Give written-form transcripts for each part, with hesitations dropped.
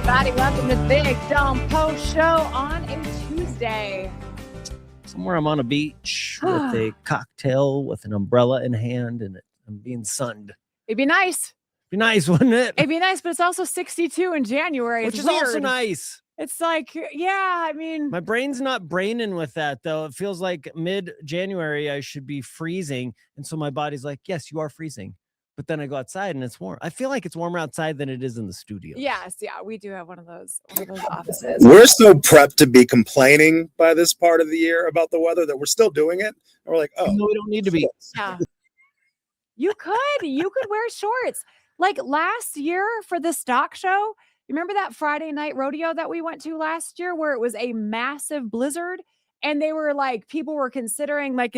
everybody. Welcome to the Big Dome Post Show on a Tuesday. Somewhere I'm on a beach with a cocktail with an umbrella in hand, and I'm being sunned. It'd be nice. Be nice, wouldn't it? It'd be nice, but it's also 62 in January. Which it's is weird. also nice. It's like, yeah, I mean. My brain's not braining with that, though. It feels like mid-January I should be freezing. And so my body's like, yes, you are freezing. But then I go outside and it's warm. I feel like it's warmer outside than it is in the studio. Yes, yeah, we do have one of those offices. We're so prepped to be complaining by this part of the year about the weather that we're still doing it. And we're like, oh, no, we don't need to be. Yeah. You could wear shorts. Like last year for the stock show, you remember that Friday night rodeo that we went to last year where it was a massive blizzard? And they were like, people were considering, like,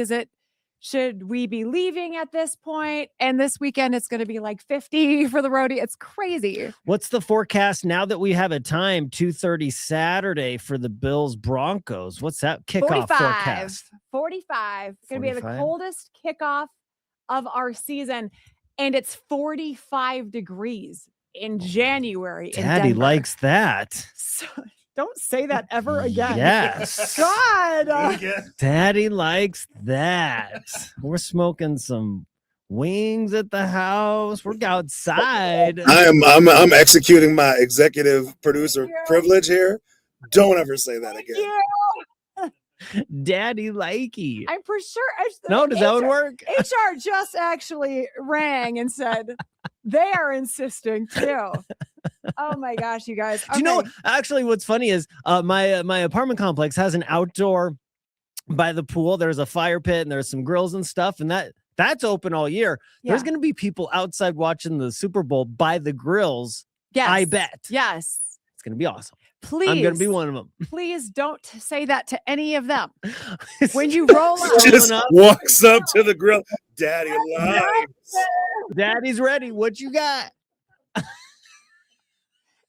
should we be leaving at this point? And this weekend, it's going to be like 50 for the rodeo. It's crazy. What's the forecast now that we have a time, 2:30 Saturday for the Bills Broncos? What's that kickoff forecast? 45. It's going to be the coldest kickoff of our season. And it's 45 degrees in January. Daddy likes that. So, don't say that ever again. Yes. God. Daddy likes that. We're smoking some wings at the house. We're outside. I'm executing my executive producer privilege here. Don't ever say that again. Yeah. Daddy likey. I'm for sure. No, does that one work? HR just actually rang and said they are insisting too. Oh my gosh, you guys. Okay. Do you know, actually what's funny is my apartment complex has an outdoor by the pool. There's a fire pit and there's some grills and stuff. And that's open all year. Yeah. There's going to be people outside watching the Super Bowl by the grills. Yes. I bet. Yes. It's going to be awesome. Please. I'm going to be one of them. Please don't say that to any of them. When you roll up. Just walks up to the grill. Daddy likes. Daddy's ready. What you got?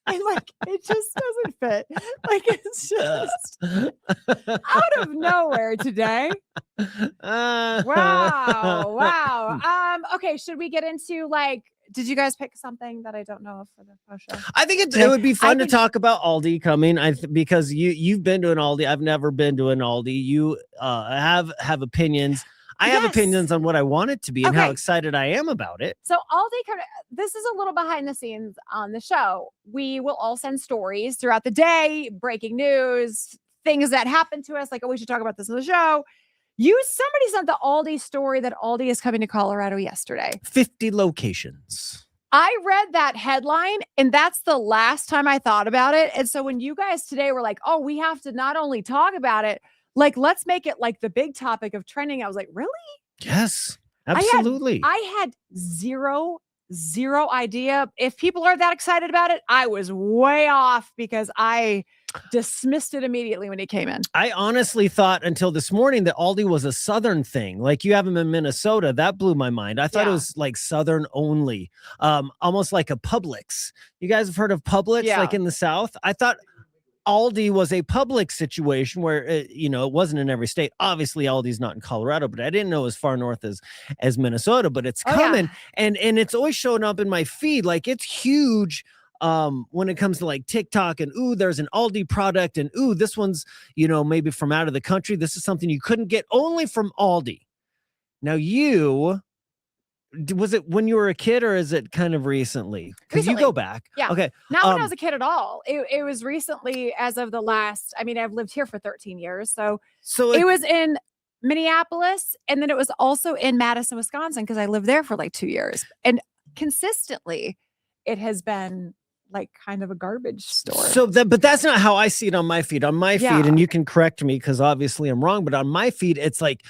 And like, it just doesn't fit. Like, it's just out of nowhere today. Wow. Okay. Should we get into did you guys pick something that I don't know of for the post show? I think it would be fun to talk about Aldi coming. Because you've been to an Aldi. I've never been to an Aldi. You have opinions. I have opinions on what I want it to be and how excited I am about it. So Aldi, this is a little behind the scenes on the show. We will all send stories throughout the day, breaking news, things that happen to us. Like, oh, we should talk about this on the show. Somebody sent the Aldi story that Aldi is coming to Colorado yesterday. 50 locations. I read that headline, and that's the last time I thought about it. And so when you guys today were like, oh, we have to not only talk about it, like, let's make it like the big topic of trending. I was like, really? Yes, absolutely. I had zero idea. If people are that excited about it, I was way off because I dismissed it immediately when it came in. I honestly thought until this morning that Aldi was a Southern thing. Like, you have them in Minnesota. That blew my mind. I thought it was like Southern only, almost like a Publix. You guys have heard of Publix, like in the South? I thought Aldi was a Publix situation where it wasn't in every state. Obviously, Aldi's not in Colorado, but I didn't know as far north as Minnesota. But it's coming, and it's always showing up in my feed. Like, it's huge when it comes to like TikTok and there's an Aldi product and this one's maybe from out of the country. This is something you couldn't get only from Aldi. Now was it when you were a kid or is it kind of recently? Because you go back. Yeah. Okay. Not when I was a kid at all. It was recently as of the last, I've lived here for 13 years. So it was in Minneapolis. And then it was also in Madison, Wisconsin, because I lived there for like 2 years. And consistently, it has been like kind of a garbage store. But that's not how I see it on my feed. On my feed, and you can correct me because obviously I'm wrong, but on my feed, it's like,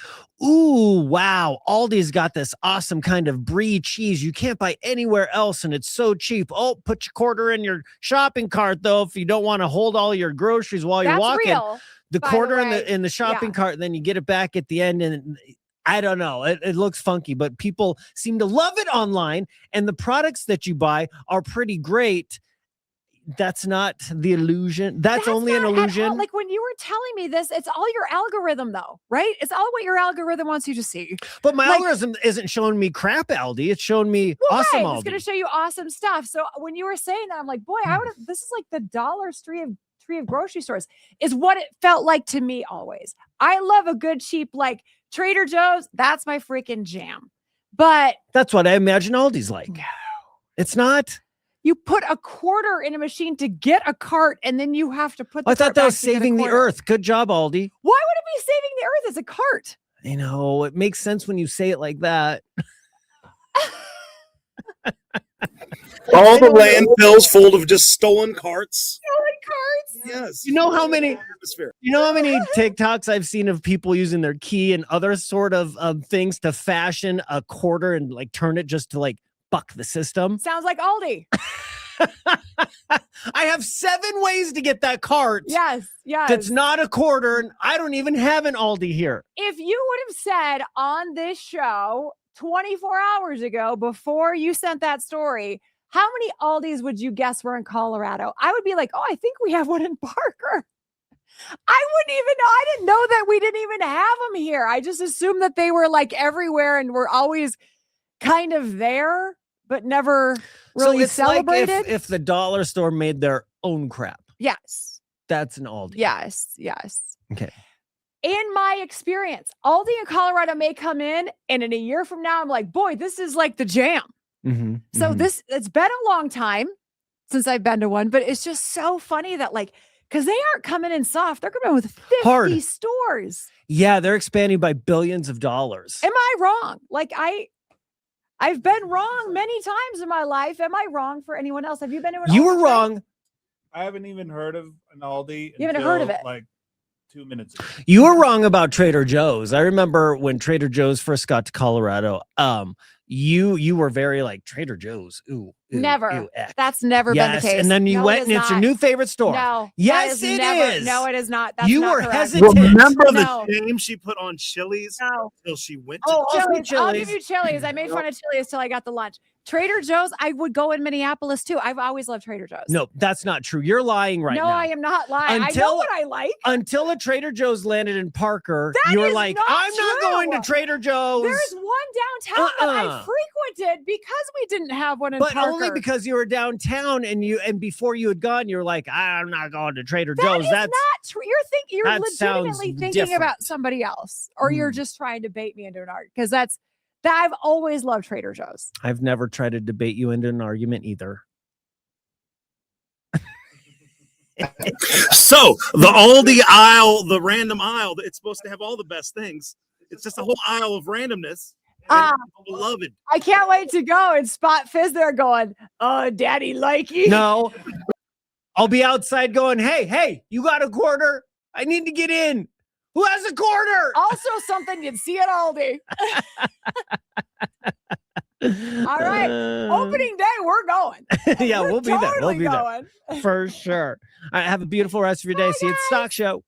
ooh, wow, Aldi's got this awesome kind of brie cheese you can't buy anywhere else, and it's so cheap. Oh, put your quarter in your shopping cart, though, if you don't want to hold all your groceries while you're walking. Real, the quarter in the shopping cart, and then you get it back at the end, and I don't know. It looks funky, but people seem to love it online, and the products that you buy are pretty great. That's not the illusion. That's only an not at all- illusion. Like when you were telling me this, it's all your algorithm though, right? It's all what your algorithm wants you to see. But my like- algorithm isn't showing me crap, Aldi. It's showing me awesome, Right, Aldi. it's going to show you awesome stuff. So when you were saying that, I'm like, boy, I would have, this is like the dollar tree of grocery stores is what it felt like to me always. I love a good cheap, like Trader Joe's. That's my freaking jam. But that's what I imagine Aldi's like. It's not. You put a quarter in a machine to get a cart, and then you have to put. I thought that was saving the earth. Good job, Aldi. Why would it be saving the earth as a cart? I know it makes sense when you say it like that. All the landfills full of just stolen carts. Stolen carts. Yes. You know how many TikToks I've seen of people using their key and other sort of things to fashion a quarter and like turn it just to like buck the system. Sounds like Aldi. I have 7 ways to get that cart. Yes. That's not a quarter, and I don't even have an Aldi here. If you would have said on this show 24 hours ago, before you sent that story, how many Aldis would you guess were in Colorado? I would be like, oh, I think we have one in Parker. I wouldn't even know. I didn't know that we didn't even have them here. I just assumed that they were like everywhere and were always kind of there, but never really so it's celebrated. Like if the dollar store made their own crap. Yes. That's an Aldi. Yes. Okay. In my experience, Aldi in Colorado may come in, and in a year from now, I'm like, boy, this is like the jam. Mm-hmm, so it's been a long time since I've been to one, but it's just so funny that like, because they aren't coming in soft. They're coming in with 50 stores. Yeah, they're expanding by billions of dollars. Am I wrong? Like I've been wrong many times in my life. Am I wrong for anyone else? Have you been to an You Aldi were shop? wrong. I haven't even heard of an Aldi. You haven't heard of it? Like 2 minutes ago. You were wrong about Trader Joe's. I remember when Trader Joe's first got to Colorado. You were very like Trader Joe's. Ooh, Never. Ew, That's never been the case. And then you No, went it and is it's your not. new favorite store. No. Yes, it is. No, it is not. That's you not were correct. hesitant. Remember No. the shame she put on Chili's No. until she went to Oh, I'll say Chili's. I'll give Chili's. you Chili's. I made fun of Chili's till I got the lunch. Trader Joe's, I would go in Minneapolis too. I've always loved Trader Joe's. No, that's not true. You're lying right no, now. I am not lying. I know Until- what I like. Until a Trader Joe's landed in Parker, That you were is like, not I'm not true. going to Trader Joe's. There's one downtown that I Uh-uh. frequented because we didn't have one in But Parker. only because you were downtown and before you had gone, you were like, I'm not going to Trader That Joe's. is not true. You're that sounds legitimately thinking different. about somebody else, or you're just trying to bait me into an argument because that I've always loved Trader Joe's. I've never tried to debate you into an argument either. So the Aldi aisle, the random aisle, it's supposed to have all the best things. It's just a whole aisle of randomness. Ah. Beloved. I can't wait to go and spot Fizz there going, oh, daddy likey. No, I'll be outside going, hey, you got a quarter? I need to get in. Who has a quarter? Also something you'd see at Aldi. All right. Opening day, we're going. Yeah, We're we'll be there. We'll totally be there going. for sure. All right, have a beautiful rest of your day. Bye, See you at guys. Stock Show.